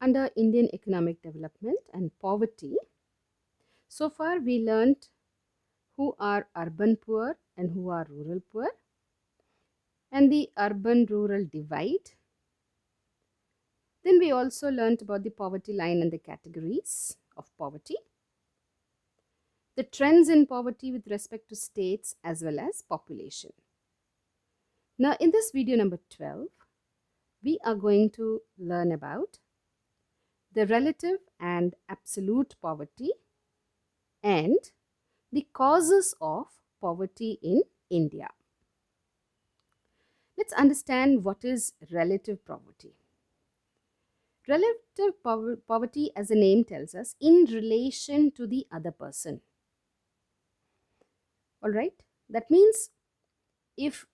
under Indian economic development and poverty. So far we learnt who are urban poor and who are rural poor, and the urban-rural divide. Then we also learnt about the poverty line and the categories of poverty, the trends in poverty with respect to states as well as population. Now in this video number 12, we are going to learn about the relative and absolute poverty and the causes of poverty in India. Let's understand what is relative poverty. Relative poverty, as the name tells us, in relation to the other person. All right, that means if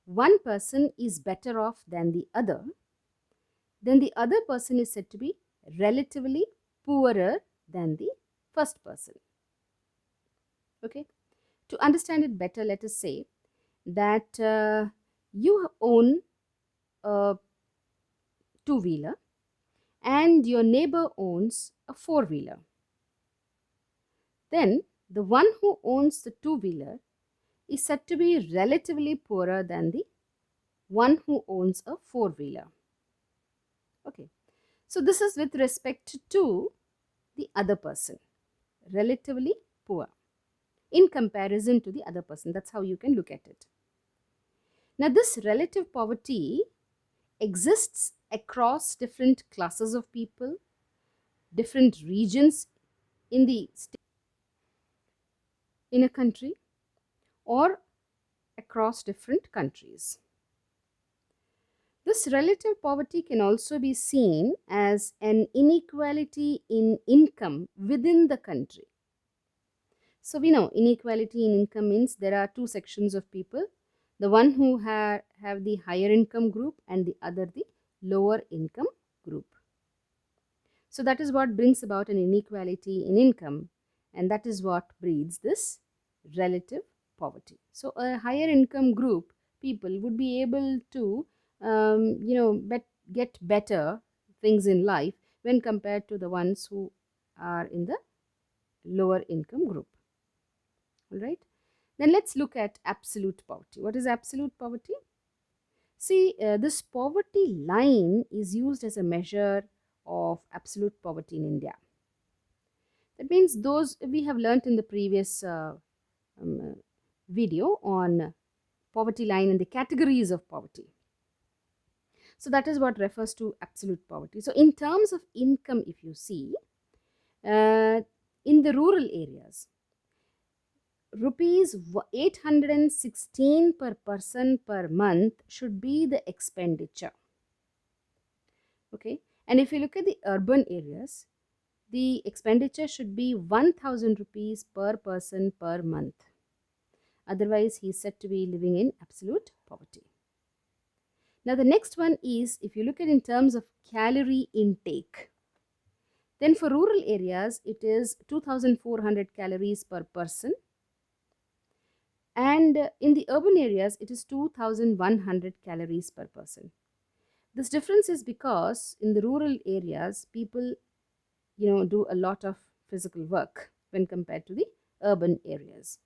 one person is better off than the other, then the other person is said to be relatively poorer than the first person. Okay, to understand it better, let us say that you own a two-wheeler and your neighbor owns a four-wheeler. Then the one who owns the two-wheeler is said to be relatively poorer than the one who owns a four-wheeler. Okay, so this is with respect to the other person, relatively poor in comparison to the other person. That's how you can look at it. Now this relative poverty exists across different classes of people, different regions in the state, in a country, or across different countries. This relative poverty can also be seen as an inequality in income within the country. So we know inequality in income means there are two sections of people, the one who have the higher income group and the other the lower income group. So that is what brings about an inequality in income, and that is what breeds this relative poverty. So a higher income group people would be able to get better things in life when compared to the ones who are in the lower income group. All right, then let's look at absolute poverty. What is absolute poverty? See, this poverty line is used as a measure of absolute poverty in India. That means those we have learnt in the previous video on poverty line and the categories of poverty. So that is what refers to absolute poverty. So in terms of income, if you see, in the rural areas, rupees 816 per person per month should be the expenditure. Okay, and if you look at the urban areas, the expenditure should be 1000 rupees per person per month. Otherwise, he is said to be living in absolute poverty. Now, the next one is, if you look at in terms of calorie intake, then for rural areas, it is 2400 calories per person. And in the urban areas, it is 2100 calories per person. This difference is because in the rural areas, people, do a lot of physical work when compared to the urban areas.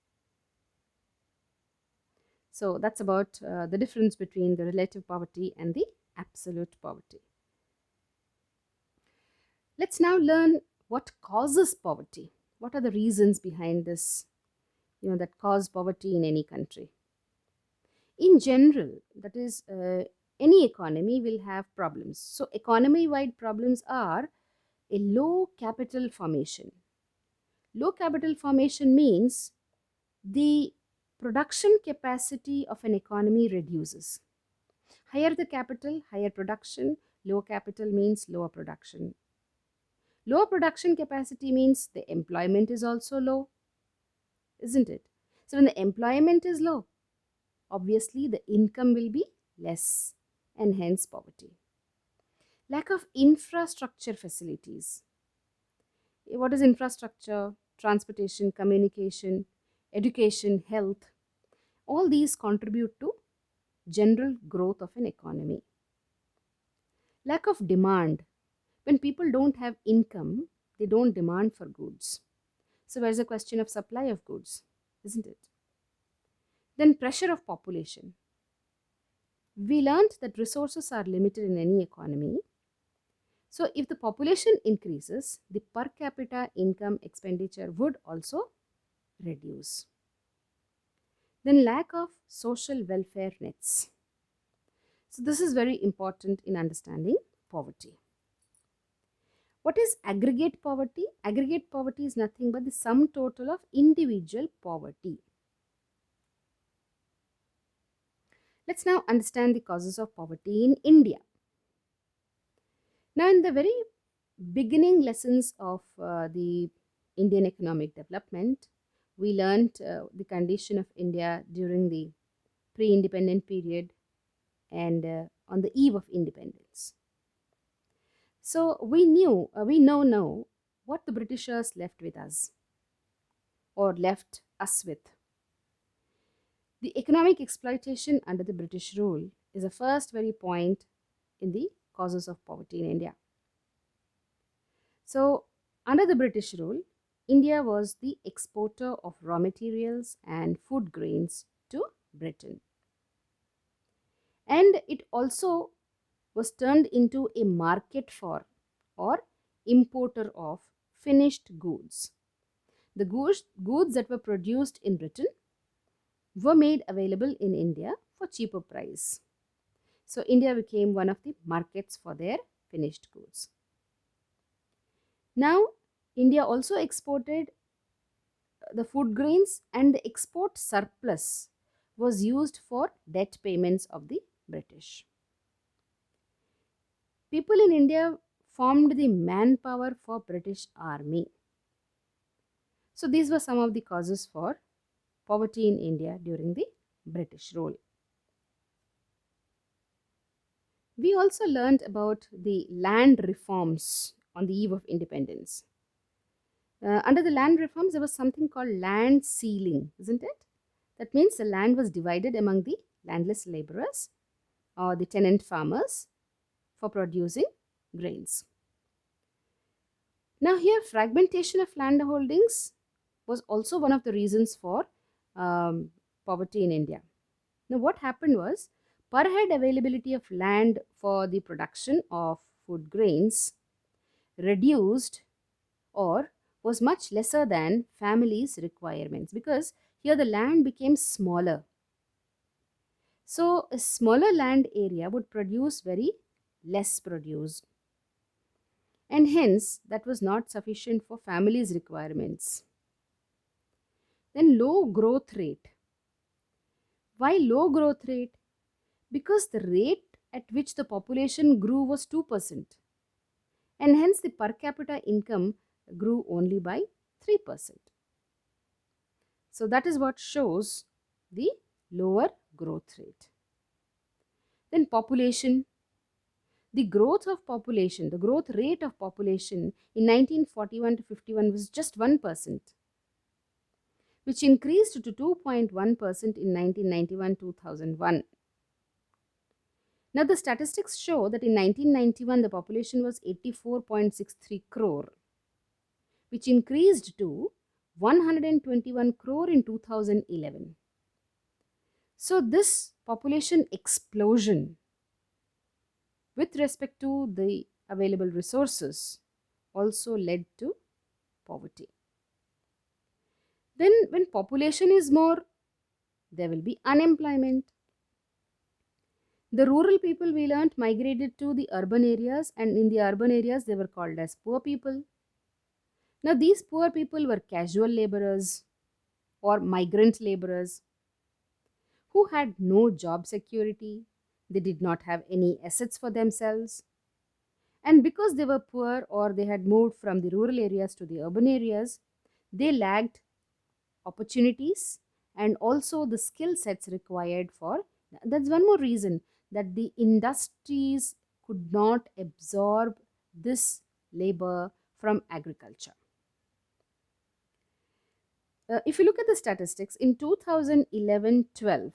So that's about the difference between the relative poverty and the absolute poverty. Let's now learn what causes poverty. What are the reasons behind this, that cause poverty in any country? In general, that is, any economy will have problems. So economy-wide problems are a low capital formation. Low capital formation means the production capacity of an economy reduces. Higher the capital, higher production. Low capital means lower production. Lower production capacity means the employment is also low, isn't it? So when the employment is low, obviously the income will be less and hence poverty. Lack of infrastructure facilities. What is infrastructure? Transportation, communication, education, health. All these contribute to general growth of an economy. Lack of demand. When people don't have income, they don't demand for goods. So there's a question of supply of goods, isn't it? Then pressure of population. We learned that resources are limited in any economy. So if the population increases, the per capita income expenditure would also reduce. Then lack of social welfare nets. So this is very important in understanding poverty. What is aggregate poverty? Aggregate poverty is nothing but the sum total of individual poverty. Let's now understand the causes of poverty in India. Now, in the very beginning lessons of the Indian economic development, we learned the condition of India during the pre independent period and on the eve of independence. So, we know now what the Britishers left with us or left us with. The economic exploitation under the British rule is the first very point in the causes of poverty in India. So, under the British rule, India was the exporter of raw materials and food grains to Britain. And it also was turned into a market for or importer of finished goods. The goods that were produced in Britain were made available in India for cheaper price. So India became one of the markets for their finished goods. Now, India also exported the food grains, and the export surplus was used for debt payments of the British. People in India formed the manpower for British army. So these were some of the causes for poverty in India during the British rule. We also learned about the land reforms on the eve of independence. Under the land reforms, there was something called land ceiling, isn't it? That means the land was divided among the landless laborers or the tenant farmers for producing grains. Now, here, fragmentation of land holdings was also one of the reasons for poverty in India. Now, what happened was per head availability of land for the production of food grains reduced or was much lesser than families' requirements because here the land became smaller. So, a smaller land area would produce very less produce, and hence that was not sufficient for families' requirements. Then, low growth rate. Why low growth rate? Because the rate at which the population grew was 2%, and hence the per capita income grew only by 3%. So that is what shows the lower growth rate. Then population. The growth of population, the growth rate of population in 1941 to 51 was just 1%, which increased to 2.1% in 1991 2001. Now, the statistics show that in 1991 the population was 84.63 crore, which increased to 121 crore in 2011. So, this population explosion with respect to the available resources also led to poverty. Then, when population is more, there will be unemployment. The rural people we learnt migrated to the urban areas, and in the urban areas they were called as poor people. Now, these poor people were casual laborers or migrant laborers who had no job security, they did not have any assets for themselves, and because they were poor or they had moved from the rural areas to the urban areas, they lacked opportunities and also the skill sets required for. That's one more reason that the industries could not absorb this labor from agriculture. If you look at the statistics in 2011-12,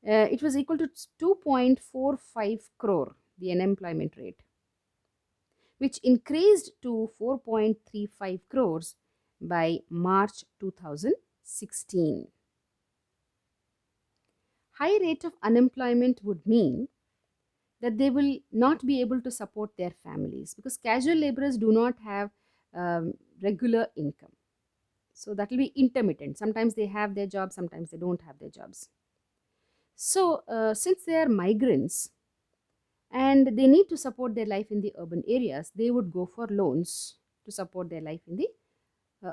it was equal to 2.45 crore, the unemployment rate. which increased to 4.35 crores by March 2016. High rate of unemployment would mean that they will not be able to support their families because casual laborers do not have regular income. So that will be intermittent. Sometimes they have their jobs, sometimes they don't have their jobs. So, since they are migrants and they need to support their life in the urban areas, they would go for loans to support their life in the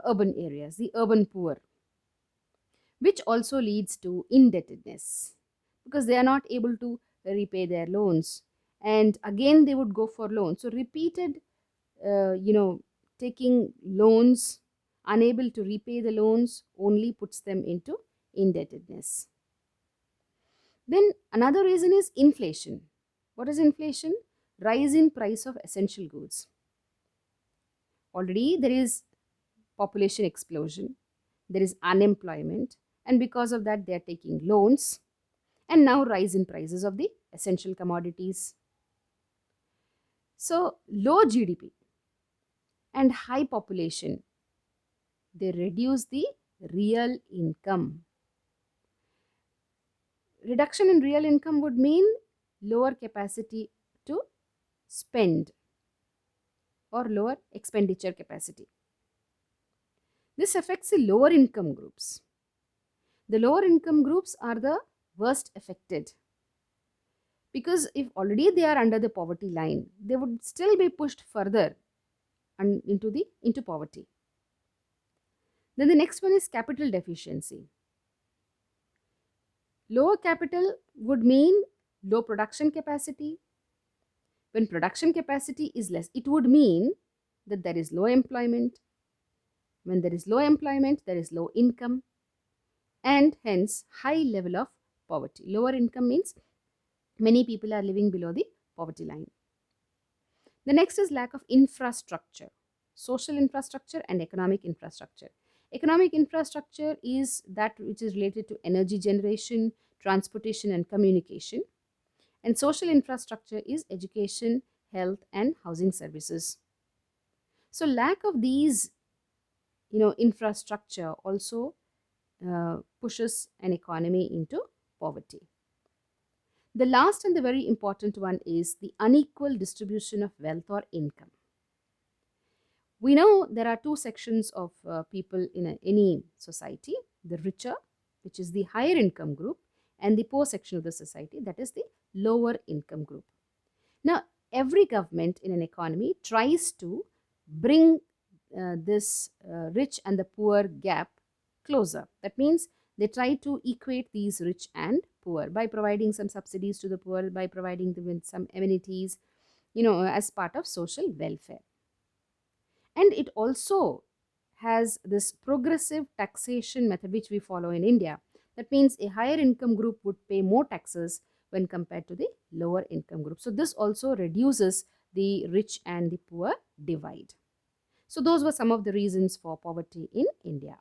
urban areas, the urban poor, which also leads to indebtedness because they are not able to repay their loans. And again, they would go for loans. So, repeated, uh, you know, taking loans, unable to repay the loans, only puts them into indebtedness. Then another reason is inflation. What is inflation? Rise in price of essential goods. Already there is population explosion, there is unemployment, and because of that they are taking loans, and now rise in prices of the essential commodities. So low GDP and high population, they reduce the real income. Reduction in real income would mean lower capacity to spend or lower expenditure capacity. This affects the lower income groups. The lower income groups are the worst affected because if already they are under the poverty line, they would still be pushed further into poverty. Then the next one is capital deficiency. Lower capital would mean low production capacity. When production capacity is less, it would mean that there is low employment. When there is low employment, there is low income and hence high level of poverty. Lower income means many people are living below the poverty line. The next is lack of infrastructure, social infrastructure and economic infrastructure. Economic infrastructure is that which is related to energy generation, transportation, and communication. And social infrastructure is education, health, and housing services. So, lack of these, infrastructure also pushes an economy into poverty. The last and the very important one is the unequal distribution of wealth or income. We know there are two sections of people in any society: the richer, which is the higher income group, and the poor section of the society, that is the lower income group. Now, every government in an economy tries to bring this rich and the poor gap closer. That means they try to equate these rich and poor by providing some subsidies to the poor, by providing them with some amenities, as part of social welfare. And it also has this progressive taxation method which we follow in India. That means a higher income group would pay more taxes when compared to the lower income group. So this also reduces the rich and the poor divide. So those were some of the reasons for poverty in India.